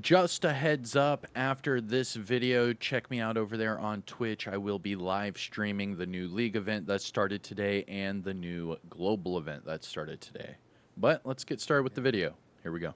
Just a heads up, after this video, check me out over there on Twitch. I will be live streaming the new League event that started today and the new global event that started today. But let's get started with the video. Here we go.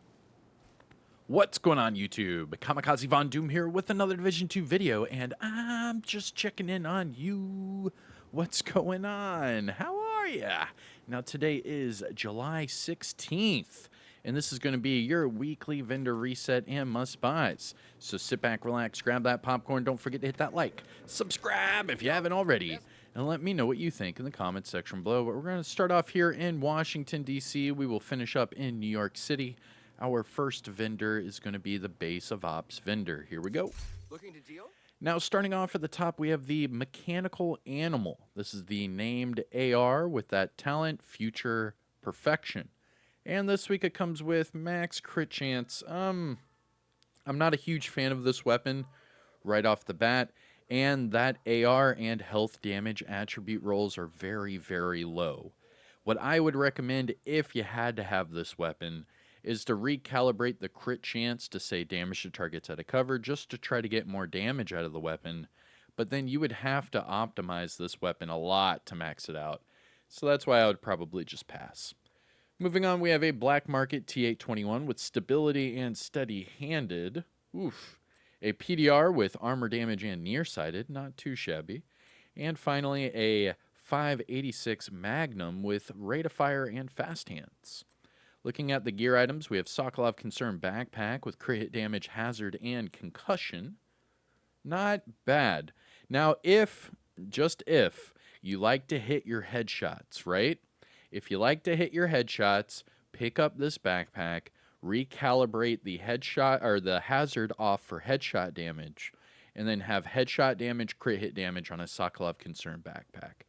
What's going on, YouTube? Kamikazevondoom here with another Division 2 video, and I'm just checking in on you. What's going on? How are ya? Now, today is July 16th. And this is going to be your weekly vendor reset and must-buys. So sit back, relax, grab that popcorn. Don't forget to hit that like, subscribe if you haven't already, and let me know what you think in the comments section below. But we're going to start off here in Washington, D.C. We will finish up in New York City. Our first vendor is going to be the Base of Ops vendor. Here we go. Looking to deal? Now, starting off at the top, we have the Mechanical Animal. This is the named AR with that talent, Future Perfection. And this week it comes with max crit chance. I'm not a huge fan of this weapon right off the bat. And that AR and health damage attribute rolls are very, very low. What I would recommend if you had to have this weapon is to recalibrate the crit chance to, say, damage to targets out of cover, just to try to get more damage out of the weapon. But then you would have to optimize this weapon a lot to max it out. So that's why I would probably just pass. Moving on, we have a Black Market T821 with stability and steady-handed. Oof. A PDR with armor damage and nearsighted, not too shabby. And finally, a 586 Magnum with rate of fire and fast hands. Looking at the gear items, we have Sokolov Concern Backpack with crit hit damage, hazard, and concussion. Not bad. Now, just if, you like to hit your headshots, right? If you like to hit your headshots, pick up this backpack, recalibrate the headshot or the hazard off for headshot damage, and then have headshot damage, crit hit damage on a Sokolov Concern backpack.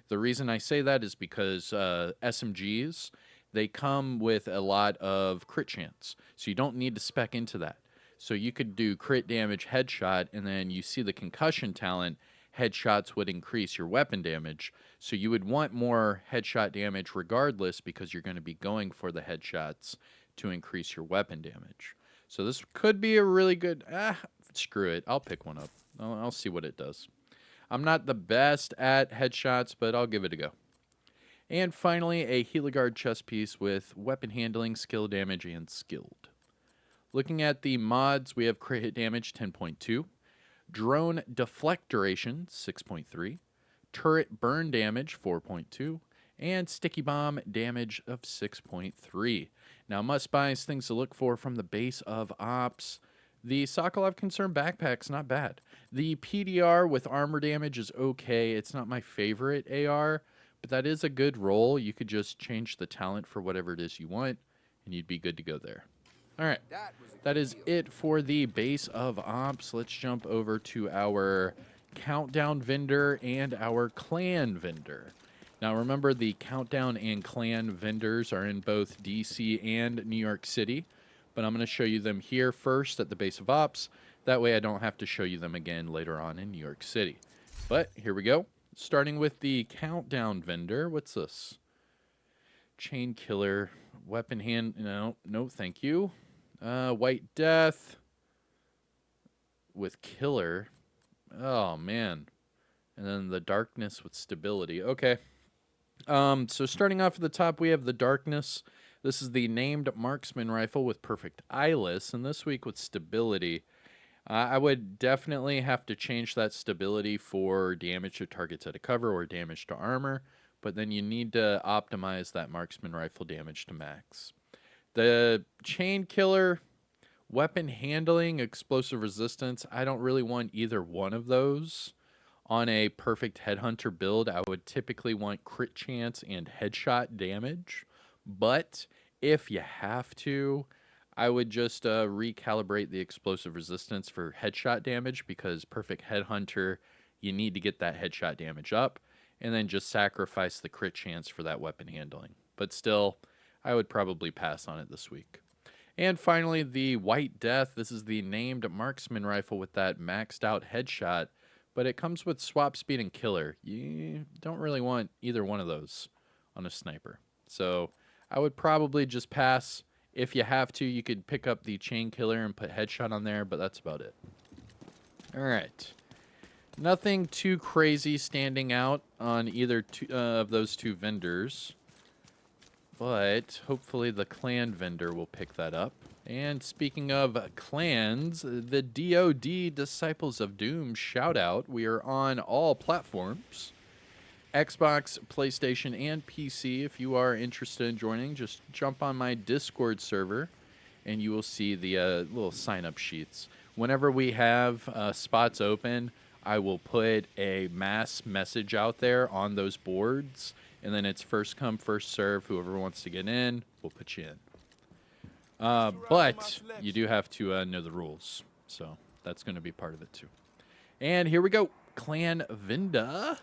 The reason I say that is because SMGs, they come with a lot of crit chance, so you don't need to spec into that. So you could do crit damage headshot, and then you see the concussion talent, headshots would increase your weapon damage. So you would want more headshot damage regardless because you're going to be going for the headshots to increase your weapon damage. So this could be a really good... screw it. I'll pick one up. I'll see what it does. I'm not the best at headshots, but I'll give it a go. And finally, a Heligard chest piece with weapon handling, skill damage, and skilled. Looking at the mods, we have crit hit damage 10.2. Drone deflect duration, 6.3. Turret burn damage, 4.2. And sticky bomb damage of 6.3. Now, must-buys, things to look for from the Base of Ops. The Sokolov Concern Backpack's not bad. The PDR with armor damage is okay. It's not my favorite AR, but that is a good roll. You could just change the talent for whatever it is you want, and you'd be good to go there. All right, that is it for the Base of Ops. Let's jump over to our Countdown vendor and our Clan vendor. Now, remember, the Countdown and Clan vendors are in both DC and New York City, but I'm going to show you them here first at the Base of Ops. That way I don't have to show you them again later on in New York City. But here we go. Starting with the Countdown vendor. What's this? Chain Killer, Weapon Hand. No, thank you. White Death with Killer. Oh, man. And then the Darkness with Stability. Okay. So starting off at the top, we have the Darkness. This is the named marksman rifle with perfect eyeless, and this week with stability. I would definitely have to change that stability for damage to targets out of cover or damage to armor, but then you need to optimize that marksman rifle damage to max. The Chain Killer, weapon handling, explosive resistance, I don't really want either one of those. On a perfect headhunter build, I would typically want crit chance and headshot damage. But if you have to, I would just recalibrate the explosive resistance for headshot damage, because perfect headhunter, you need to get that headshot damage up, and then just sacrifice the crit chance for that weapon handling. But still, I would probably pass on it this week. And finally, the White Death. This is the named marksman rifle with that maxed out headshot, but it comes with swap speed and killer. You don't really want either one of those on a sniper. So I would probably just pass. If you have to, you could pick up the chain killer and put headshot on there, but that's about it. All right. Nothing too crazy standing out on either of those two vendors, but hopefully the clan vendor will pick that up. And speaking of clans, the DoD Disciples of Doom shout out. We are on all platforms. Xbox, PlayStation, and PC. If you are interested in joining, just jump on my Discord server, and you will see the little sign-up sheets. Whenever we have spots open, I will put a mass message out there on those boards, and then it's first come, first serve. Whoever wants to get in, we'll put you in. But you do have to know the rules, so that's going to be part of it too. And here we go. Clan Vinda.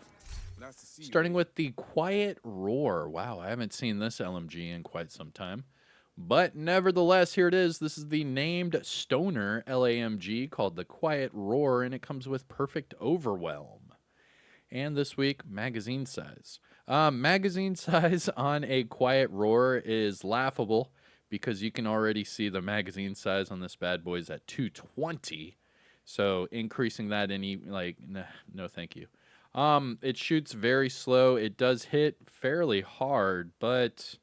Starting with the Quiet Roar. Wow, I haven't seen this LMG in quite some time. But nevertheless, here it is. This is the named stoner LAMG called the Quiet Roar, and it comes with Perfect Overwhelm. And this week, magazine size. Magazine size on a Quiet Roar is laughable because you can already see the magazine size on this bad boy is at 220. So increasing that any, like, no thank you. It shoots very slow. It does hit fairly hard, but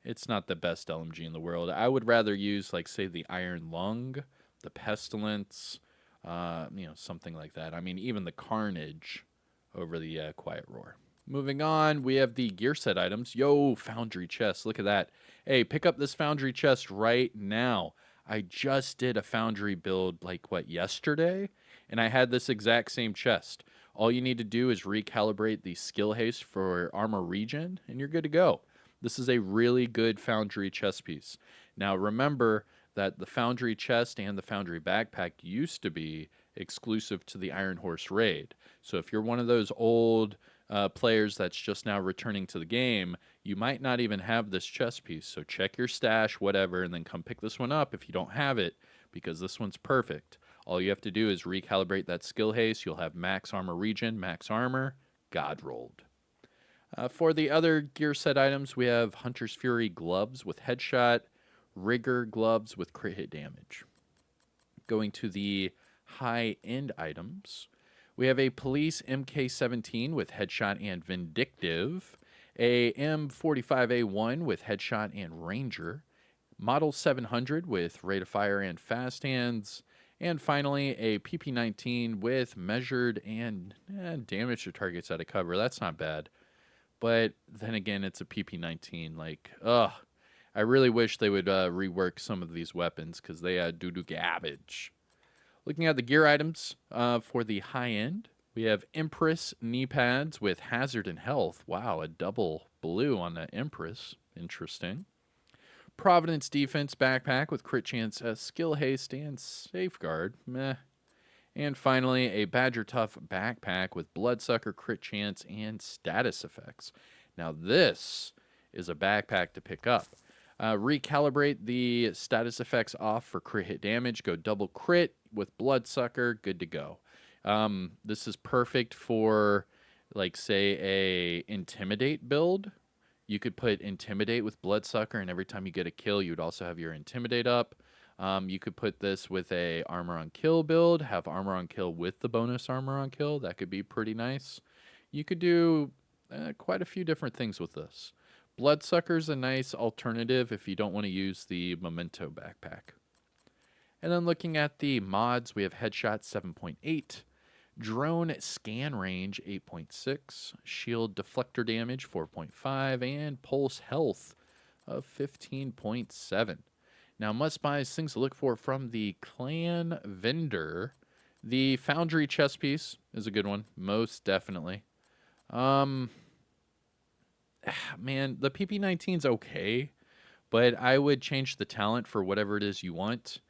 it's not the best LMG in the world. I would rather use, like, say, the Iron Lung, the Pestilence, something like that. I mean, even the Carnage over the Quiet Roar. Moving on, we have the gear set items. Yo, Foundry chest. Look at that. Hey, pick up this Foundry chest right now. I just did a Foundry build, like, yesterday? And I had this exact same chest. All you need to do is recalibrate the skill haste for armor regen, and you're good to go. This is a really good Foundry chest piece. Now, remember that the Foundry chest and the Foundry backpack used to be exclusive to the Iron Horse raid. So if you're one of those old players that's just now returning to the game, you might not even have this chest piece. So check your stash, whatever, and then come pick this one up if you don't have it, because this one's perfect. All you have to do is recalibrate that skill haste. You'll have max armor regen, max armor, God rolled. For the other gear set items, we have Hunter's Fury gloves with headshot, Rigger gloves with crit hit damage. Going to the high-end items, we have a Police MK17 with headshot and vindictive, a M45A1 with headshot and ranger, Model 700 with rate of fire and fast hands, and finally a PP19 with measured and damage to targets out of cover. That's not bad. But then again, it's a PP19. Like, I really wish they would rework some of these weapons because they do garbage. Looking at the gear items for the high end, we have Empress knee pads with hazard and health. Wow, a double blue on the Empress. Interesting. Providence defense backpack with crit chance, skill haste, and safeguard. Meh. And finally, a Badger Tough backpack with Bloodsucker, crit chance, and status effects. Now this is a backpack to pick up. Recalibrate the status effects off for crit hit damage. Go double crit with Bloodsucker. Good to go. This is perfect for, like, say, a Intimidate build. You could put Intimidate with Bloodsucker, and every time you get a kill, you would also have your Intimidate up. You could put this with a Armor on Kill build, have Armor on Kill with the bonus Armor on Kill. That could be pretty nice. You could do quite a few different things with this. Bloodsucker's a nice alternative if you don't want to use the Memento backpack. And then looking at the mods, we have Headshot 7.8, Drone Scan Range 8.6, Shield Deflector Damage 4.5, and Pulse Health of 15.7. Now, must-buys, things to look for from the clan vendor. The Foundry chest piece is a good one, most definitely. Man, the PP19's okay, but I would change the talent for whatever it is you want.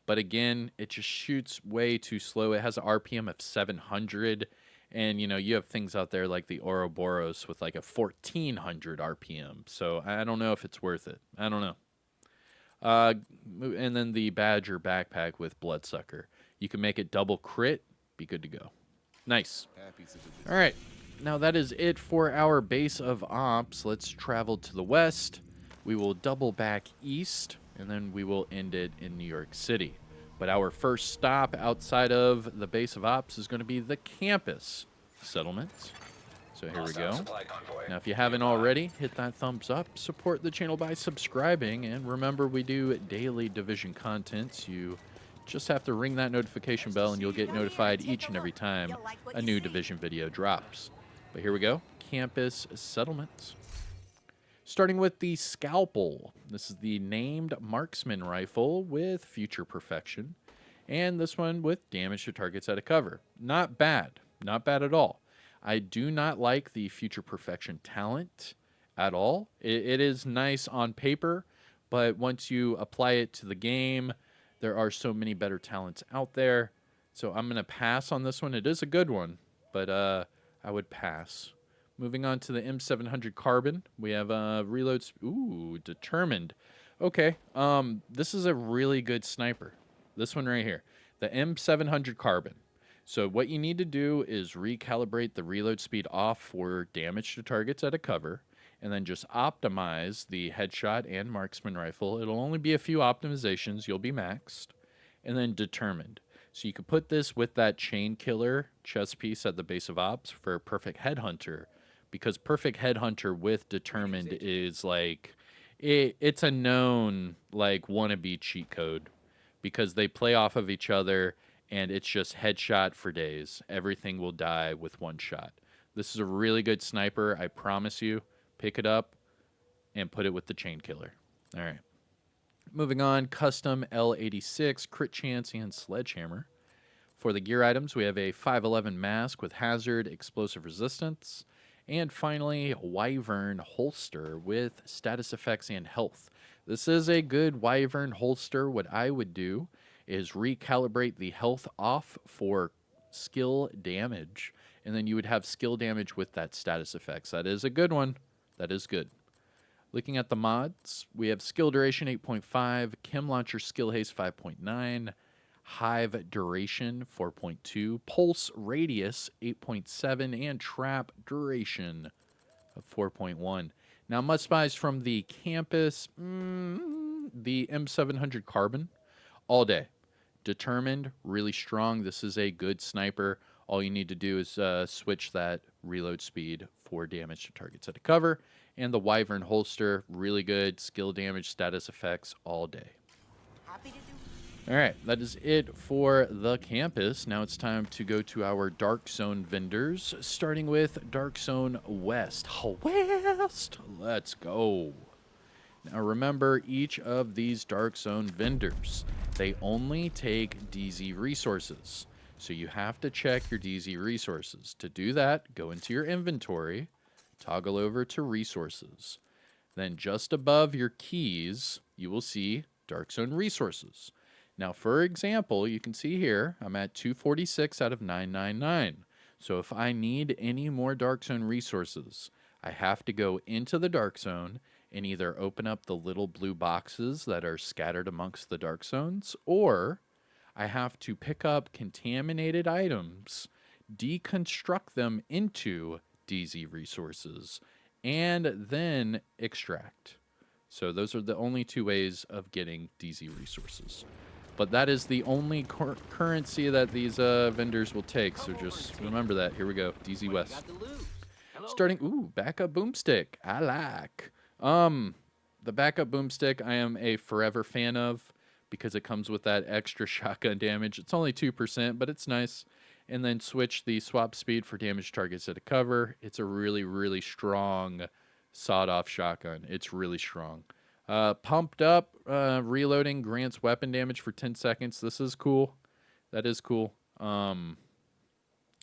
But again, it just shoots way too slow. It has an RPM of 700, and you have things out there like the Ouroboros with like a 1400 RPM. So I don't know if it's worth it. I don't know. And then the Badger backpack with Bloodsucker. You can make it double crit, be good to go. Nice. All right. Now that is it for our base of ops. Let's travel to the west. We will double back east, and then we will end it in New York City. But our first stop outside of the base of ops is going to be the campus settlements. So here we go. Now, if you haven't already, hit that thumbs up, support the channel by subscribing, and remember we do daily Division content. You just have to ring that notification bell and you'll get notified each and every time a new Division video drops. But here we go, campus settlements. Starting with the Scalpel. This is the named marksman rifle with future perfection. And this one with damage to targets out of cover. Not bad. Not bad at all. I do not like the future perfection talent at all. It is nice on paper, but once you apply it to the game, there are so many better talents out there. So I'm going to pass on this one. It is a good one, but I would pass. Moving on to the M700 Carbon, we have reload. Ooh, determined. Okay, this is a really good sniper. This one right here, the M700 Carbon. So what you need to do is recalibrate the reload speed off for damage to targets out of cover, and then just optimize the headshot and marksman rifle. It'll only be a few optimizations. You'll be maxed, and then determined. So you could put this with that chain killer chest piece at the base of ops for perfect headhunter, because perfect headhunter with determined is like it's a known like wannabe cheat code, because they play off of each other and it's just headshot for days. Everything will die with one shot. This is a really good sniper, I promise you. Pick it up and put it with the chain killer. All right. Moving on, custom L86 crit chance and sledgehammer. For the gear items, we have a 511 mask with hazard, explosive resistance, and finally, Wyvern holster with status effects and health. This is a good Wyvern holster. What I would do is recalibrate the health off for skill damage, and then you would have skill damage with that status effects. That is a good one. That is good. Looking at the mods, we have skill duration 8.5, chem launcher skill haste 5.9, hive duration 4.2, pulse radius 8.7, and trap duration of 4.1. Now, must buys from the campus, the M700 Carbon, all day. Determined, really strong. This is a good sniper. All you need to do is switch that reload speed for damage to targets out of cover. And the Wyvern holster, really good. Skill damage, status effects, all day. All right, that is it for the campus. Now it's time to go to our Dark Zone vendors, starting with Dark Zone West. West! Let's go. Now remember, each of these Dark Zone vendors, they only take DZ resources. So you have to check your DZ resources. To do that, go into your inventory, toggle over to resources. Then just above your keys, you will see Dark Zone resources. Now, for example, you can see here, I'm at 246 out of 999. So if I need any more Dark Zone resources, I have to go into the Dark Zone and either open up the little blue boxes that are scattered amongst the Dark Zones, or I have to pick up contaminated items, deconstruct them into DZ resources, and then extract. So those are the only two ways of getting DZ resources. But that is the only currency that these vendors will take, so just remember that. Here we go, DZ West. Starting, ooh, backup boomstick, I like. The backup boomstick I am a forever fan of because it comes with that extra shotgun damage. It's only 2%, but it's nice. And then switch the swap speed for damage targets at a cover. It's a really, really strong sawed-off shotgun. It's really strong. Pumped up, reloading grants weapon damage for 10 seconds. This is cool. That is cool. I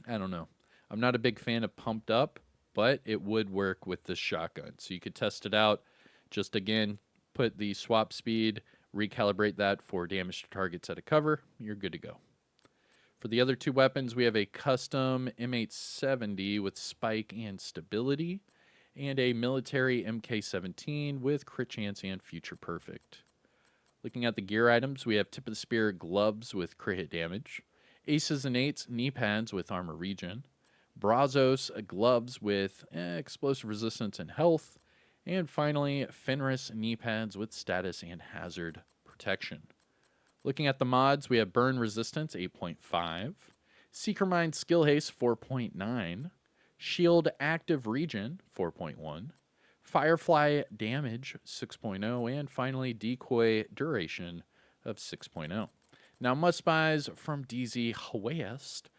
don't know. I'm not a big fan of pumped up, but it would work with this shotgun. So you could test it out. Just again, put the swap speed, recalibrate that for damage to targets at a cover. You're good to go. For the other two weapons, we have a custom M870 with spike and stability, and a military MK17 with crit chance and future perfect. Looking at the gear items, we have tip of the spear gloves with crit hit damage, aces and eights knee pads with armor regen, Brazos gloves with explosive resistance and health, And finally, Fenris knee pads with status and hazard protection. Looking at the mods, we have Burn Resistance 8.5, Seeker Mind Skill Haste 4.9, Shield Active Regen 4.1, Firefly Damage 6.0, and finally Decoy Duration of 6.0. Now, must-buys from DZ West.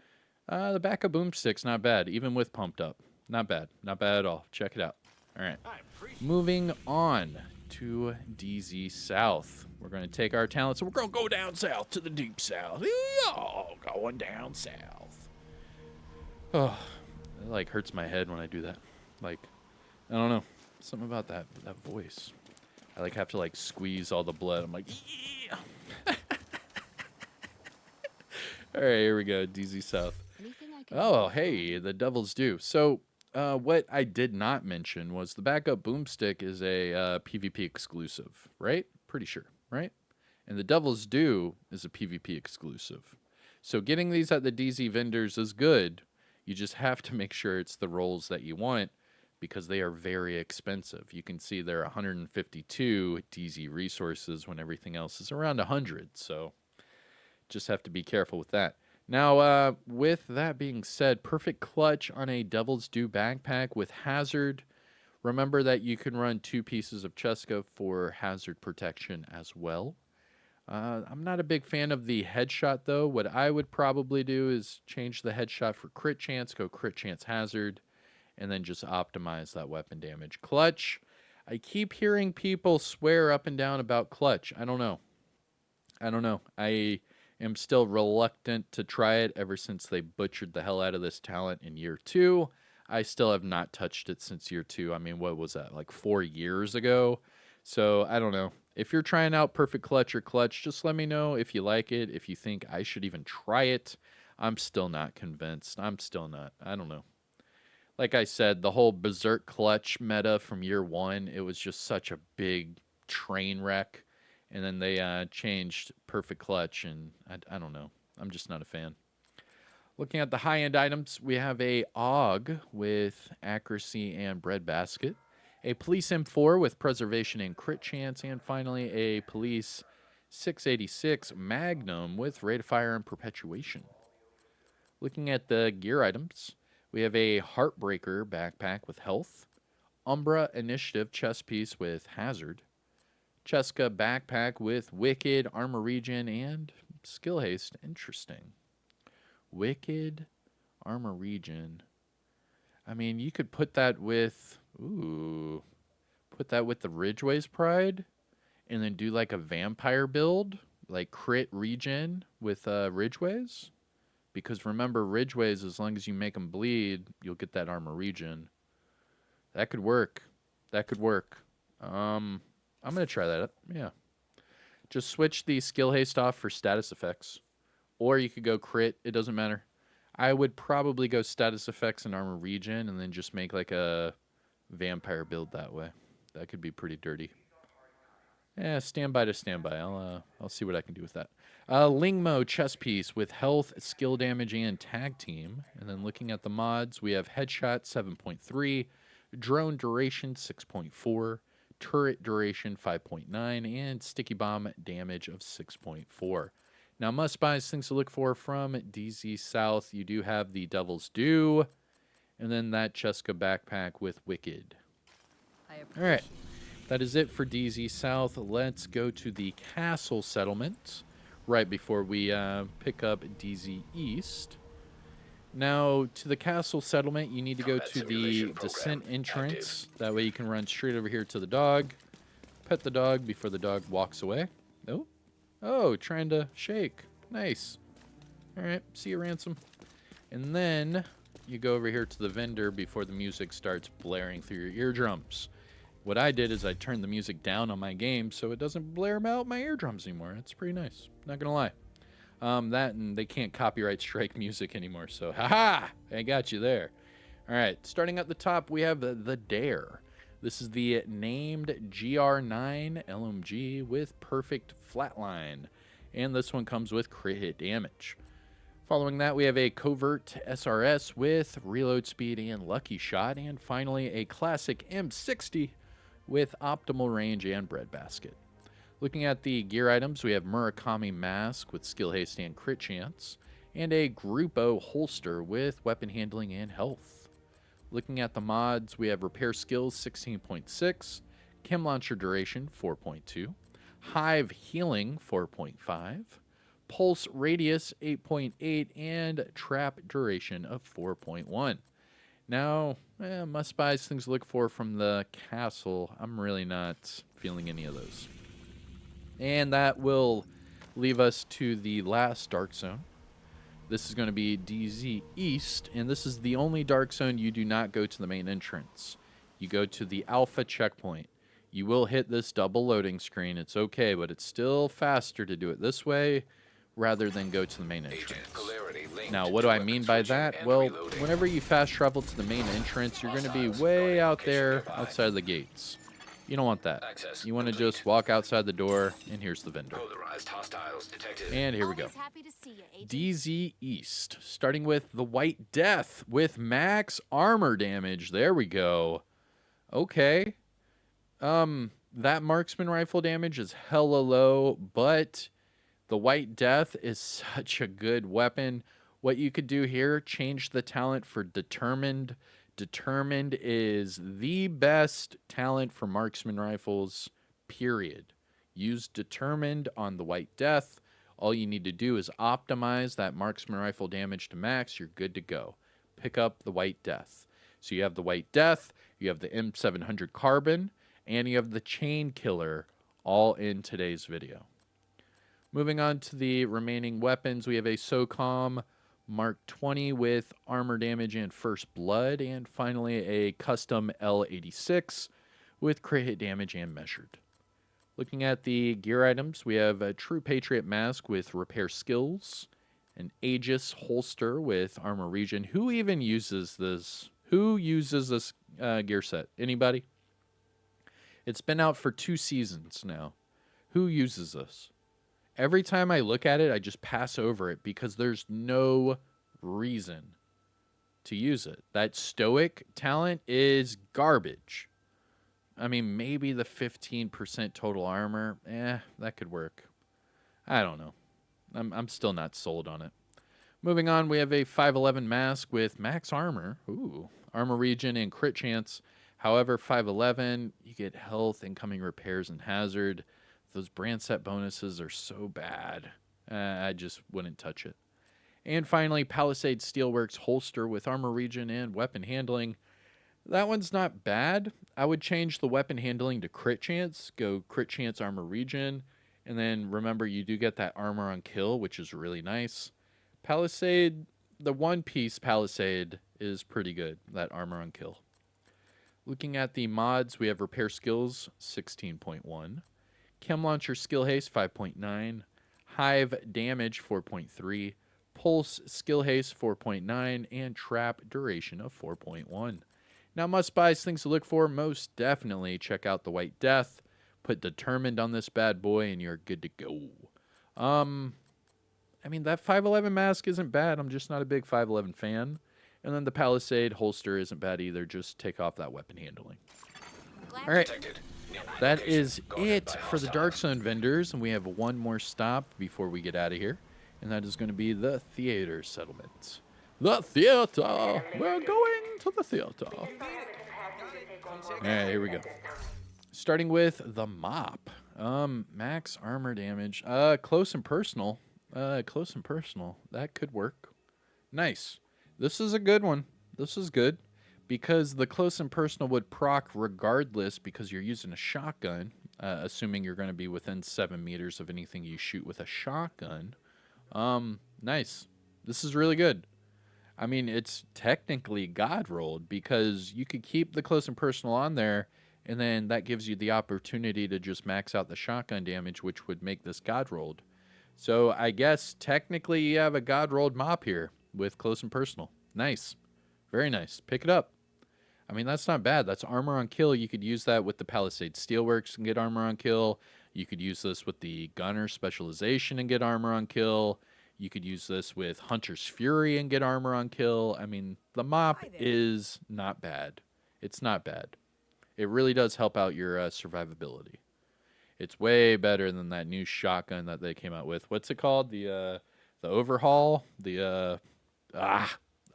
The backup boomstick's not bad, even with pumped up. Not bad. Not bad at all. Check it out. All right. Moving on to DZ South. We're going to take our talents and we're going to go down south to the deep south. Oh, going down south. Oh, it like hurts my head when I do that. Like, I don't know. Something about that voice. I like have to like squeeze all the blood. I'm like, yeah. All right, here we go. DZ South. Oh, hey, the Devil's Due. So, what I did not mention was the backup boomstick is a PvP exclusive, right? Pretty sure, right? And the Devil's Due is a PvP exclusive. So getting these at the DZ vendors is good. You just have to make sure it's the rolls that you want because they are very expensive. You can see there are 152 DZ resources when everything else is around 100. So just have to be careful with that. Now, with that being said, perfect clutch on a Devil's Due backpack with hazard. Remember that you can run 2 pieces of Cheska for hazard protection as well. I'm not a big fan of the headshot, though. What I would probably do is change the headshot for crit chance, go crit chance hazard, and then just optimize that weapon damage. Clutch, I keep hearing people swear up and down about clutch. I don't know. I am still reluctant to try it ever since they butchered the hell out of this talent in year 2. I still have not touched it since year 2. I mean, what was that, like 4 years ago? So, I don't know. If you're trying out Perfect Clutch or Clutch, just let me know if you like it, if you think I should even try it. I'm still not convinced. I don't know. Like I said, the whole Berserk Clutch meta from year 1, it was just such a big train wreck. And then they changed Perfect Clutch, and I don't know. I'm just not a fan. Looking at the high-end items, we have a AUG with accuracy and breadbasket, a Police M4 with preservation and crit chance, and finally a Police 686 Magnum with rate of fire and perpetuation. Looking at the gear items, we have a Heartbreaker backpack with health, Umbra Initiative chest piece with hazard, Cheska backpack with Wicked, Armor Regen, and Skill Haste. Interesting. Wicked, Armor Regen. I mean, you could put that with... Ooh. Put that with the Ridgeway's Pride. And then do like a vampire build. Like crit regen with Ridgeway's. Because remember, Ridgeway's, as long as you make them bleed, you'll get that Armor Regen. That could work. I'm going to try that. Yeah. Just switch the skill haste off for status effects. Or you could go crit. It doesn't matter. I would probably go status effects and armor regen and then just make like a vampire build that way. That could be pretty dirty. Yeah, standby to standby. I'll see what I can do with that. Lingmo chest piece with health, skill damage, and tag team. And then looking at the mods, we have headshot 7.3, drone duration 6.4, turret duration 5.9, and sticky bomb damage of 6.4. Now, must-buys, things to look for from DZ South. You do have the Devil's Due, and then that Cheska backpack with Wicked. All right, that is it for DZ South. Let's go to the Castle Settlement right before we pick up DZ East. Now, to the Castle Settlement, you need to go to the descent entrance. That way you can run straight over here to the dog, pet the dog before the dog walks away. Oh, trying to shake. Nice. All right, see you, Ransom. And then you go over here to the vendor before the music starts blaring through your eardrums. What I did is I turned the music down on my game so it doesn't blare out my eardrums anymore. It's pretty nice. Not going to lie. That and they can't copyright strike music anymore, so haha, I got you there. All right, starting at the top, we have the Dare. This is the named GR9 LMG with perfect flatline, and this one comes with crit hit damage. Following that, we have a Covert SRS with reload speed and lucky shot, and finally a classic M60 with optimal range and breadbasket. Looking at the gear items, we have Murakami Mask with skill haste and crit chance, and a Grupo holster with weapon handling and health. Looking at the mods, we have Repair Skills 16.6, Chem Launcher Duration 4.2, Hive Healing 4.5, Pulse Radius 8.8, and Trap Duration of 4.1. Now, must buys things to look for from the castle. I'm really not feeling any of those. And that will leave us to the last Dark Zone. This is going to be DZ East, and this is the only Dark Zone you do not go to the main entrance. You go to the Alpha checkpoint. You will hit this double loading screen. It's okay, but it's still faster to do it this way rather than go to the main entrance. Now, what do I mean by that? Well, whenever you fast travel to the main entrance, you're going to be way out there outside of the gates. You don't want that. You want to just walk outside the door, and here's the vendor. And here we go. DZ East, starting with the White Death with max armor damage. There we go. Okay. That marksman rifle damage is hella low, but the White Death is such a good weapon. What you could do here, change the talent for Determined. Determined is the best talent for marksman rifles, period. Use Determined on the White Death. All you need to do is optimize that marksman rifle damage to max. You're good to go. Pick up the White Death. So you have the White Death, you have the M700 Carbon, and you have the Chain Killer, all in today's video. Moving on to the remaining weapons, we have a SOCOM Mark 20 with armor damage and first blood, and finally a custom L86 with crit hit damage and measured. Looking at the gear items, we have a True Patriot Mask with repair skills, an Aegis holster with armor regen. Who even uses this? Who uses this gear set? Anybody? It's been out for 2 seasons now. Who uses this? Every time I look at it, I just pass over it because there's no reason to use it. That stoic talent is garbage. I mean, maybe the 15% total armor, that could work. I don't know. I'm still not sold on it. Moving on, we have a 511 mask with max armor. Ooh, armor regen and crit chance. However, 511, you get health, incoming repairs, and hazard. Those brand set bonuses are so bad. I just wouldn't touch it. And finally, Palisade Steelworks holster with armor regen and weapon handling. That one's not bad. I would change the weapon handling to crit chance. Go crit chance, armor regen. And then remember, you do get that armor on kill, which is really nice. Palisade, the one piece Palisade is pretty good, that armor on kill. Looking at the mods, we have repair skills 16.1. Chem Launcher Skill Haste 5.9, Hive Damage 4.3, Pulse Skill Haste 4.9, and Trap Duration of 4.1. Now, must-buys, things to look for, most definitely check out the White Death. Put Determined on this bad boy, and you're good to go. I mean, that 511 mask isn't bad. I'm just not a big 511 fan. And then the Palisade holster isn't bad either. Just take off that weapon handling. All right. That is it for the Dark Zone vendors, and we have one more stop before we get out of here, and that is going to be the theater settlement. The theater! We're going to the theater. All right, here we go. Starting with the mop. Max armor damage. Close and personal. Close and personal. That could work. Nice. This is a good one. This is good. Because the close and personal would proc regardless because you're using a shotgun, assuming you're going to be within 7 meters of anything you shoot with a shotgun. Nice. This is really good. I mean, it's technically God rolled because you could keep the close and personal on there, and then that gives you the opportunity to just max out the shotgun damage, which would make this God rolled. So I guess technically you have a God rolled mop here with close and personal. Nice. Very nice. Pick it up. I mean, that's not bad. That's armor on kill. You could use that with the Palisade Steelworks and get armor on kill. You could use this with the Gunner Specialization and get armor on kill. You could use this with Hunter's Fury and get armor on kill. I mean, the mop is not bad. It's not bad. It really does help out your survivability. It's way better than that new shotgun that they came out with. What's it called? The overhaul?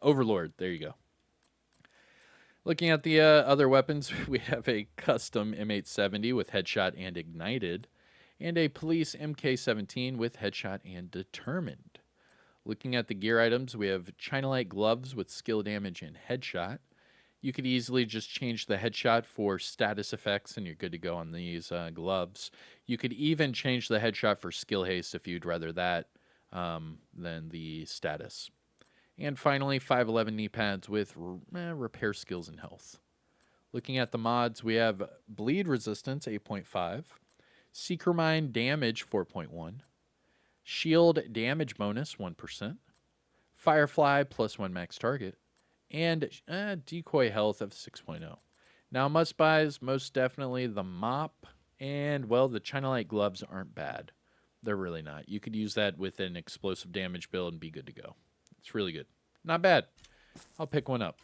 Overlord. There you go. Looking at the other weapons, we have a custom M870 with headshot and ignited, and a police MK17 with headshot and determined. Looking at the gear items, we have China Light gloves with skill damage and headshot. You could easily just change the headshot for status effects, and you're good to go on these gloves. You could even change the headshot for skill haste if you'd rather that than the status. And finally, 511 knee pads with repair skills and health. Looking at the mods, we have bleed resistance 8.5, seeker mine damage 4.1, shield damage bonus 1%, firefly +1 max target, and decoy health of 6.0. Now, must buys, most definitely the mop, and well, the China Light gloves aren't bad. They're really not. You could use that with an explosive damage build and be good to go. It's really good. Not bad. I'll pick one up.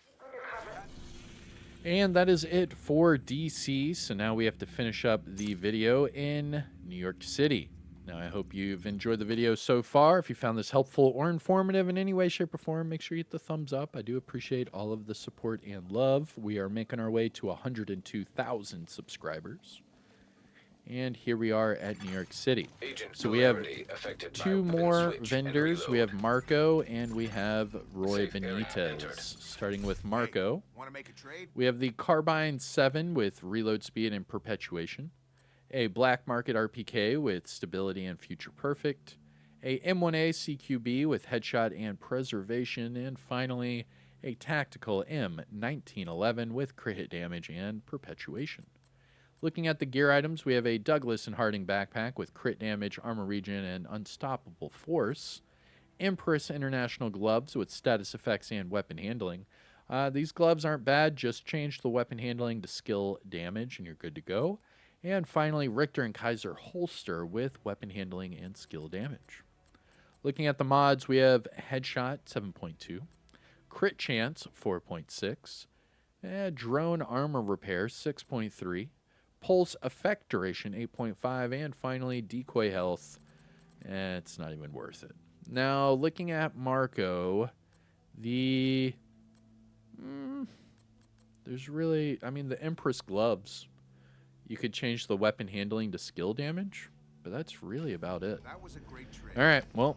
And that is it for DC. So now we have to finish up the video in New York City. Now, I hope you've enjoyed the video so far. If you found this helpful or informative in any way, shape, or form, make sure you hit the thumbs up. I do appreciate all of the support and love. We are making our way to 102,000 subscribers. And here we are at New York City. So we have two more vendors. We have Marco and we have Roy Benitez. Starting with Marco, we have the Carbine 7 with reload speed and perpetuation, a Black Market RPK with stability and future perfect, a M1A CQB with headshot and preservation, and finally a tactical M1911 with crit hit damage and perpetuation. Looking at the gear items, we have a Douglas and Harding backpack with crit damage, armor regen, and unstoppable force. Empress International gloves with status effects and weapon handling. These gloves aren't bad, just change the weapon handling to skill damage and you're good to go. And finally, Richter and Kaiser holster with weapon handling and skill damage. Looking at the mods, we have headshot 7.2, crit chance 4.6, drone armor repair 6.3, pulse effect duration 8.5, and finally decoy health. It's not even worth it. Now, looking at Marco, there's really, the Empress gloves. You could change the weapon handling to skill damage, but that's really about it. That was a great trade. All right, well,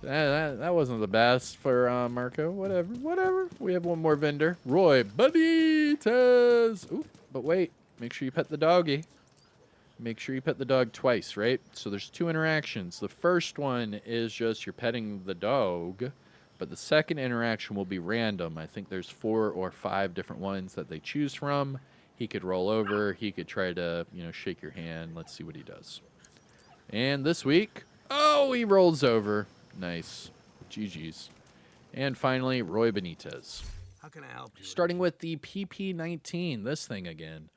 that wasn't the best for Marco. Whatever. We have one more vendor, Roy Benitez. Ooh, but wait. Make sure you pet the doggy. Make sure you pet the dog twice, right? So there's two interactions. The first one is just you're petting the dog, but the second interaction will be random. I think there's 4 or 5 different ones that they choose from. He could roll over. He could try to, shake your hand. Let's see what he does. And this week, he rolls over. Nice. GG's. And finally, Roy Benitez. How can I help you? Starting with the PP-19, this thing again.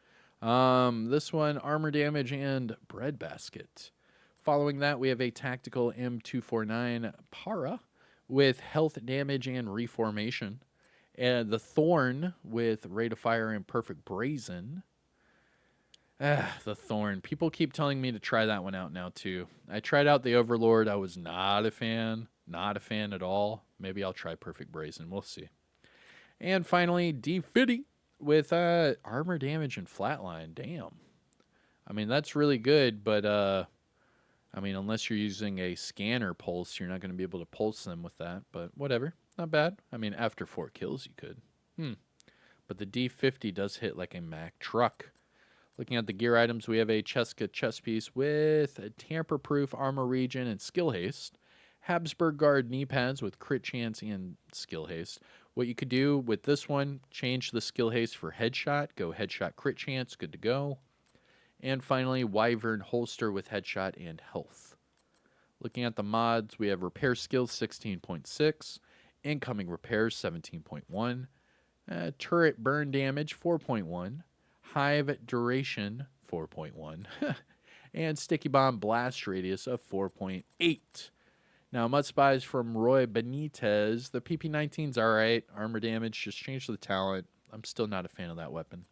This one, armor damage and breadbasket. Following that, we have a tactical M249 Para with health damage and reformation. And the Thorn with rate of fire and perfect brazen. The Thorn. People keep telling me to try that one out now, too. I tried out the Overlord. I was not a fan. Not a fan at all. Maybe I'll try perfect brazen. We'll see. And finally, D50 with armor damage and flatline. Damn. That's really good, but unless you're using a scanner pulse, you're not going to be able to pulse them with that. But whatever. Not bad. After 4 kills, you could. But the D50 does hit like a Mack truck. Looking at the gear items, we have a Cheska chest piece with a tamper-proof armor regen and skill haste. Habsburg Guard knee pads with crit chance and skill haste. What you could do with this one, change the skill haste for headshot. Go headshot crit chance. Good to go. And finally, Wyvern holster with headshot and health. Looking at the mods, we have repair skills 16.6. Incoming repairs 17.1. Turret burn damage 4.1. Hive duration 4.1. And sticky bomb blast radius of 4.8. Now, must buys from Roy Benitez. The PP-19's all right. Armor damage, just change the talent. I'm still not a fan of that weapon.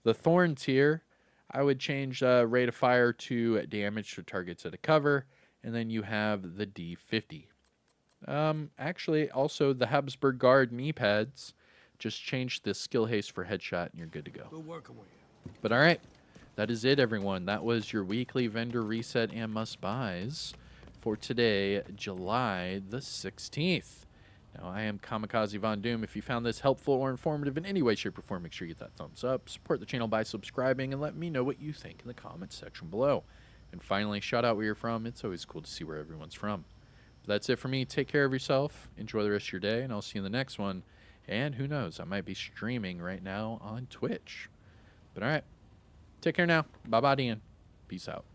The thorns here, I would change rate of fire to damage to targets at a cover, and then you have the D50. Actually, also the Habsburg Guard knee pads, just change the skill haste for headshot, and you're good to go. Good working with you. But all right, that is it, everyone. That was your weekly vendor reset and must buys for today, July the 16th. Now, I am Kamikazevondoom. If you found this helpful or informative in any way, shape, or form, make sure you hit that thumbs up. Support the channel by subscribing and let me know what you think in the comments section below. And finally, shout out where you're from. It's always cool to see where everyone's from. But that's it for me. Take care of yourself. Enjoy the rest of your day, and I'll see you in the next one. And who knows, I might be streaming right now on Twitch. But all right, take care now. Bye-bye, Dan. Peace out.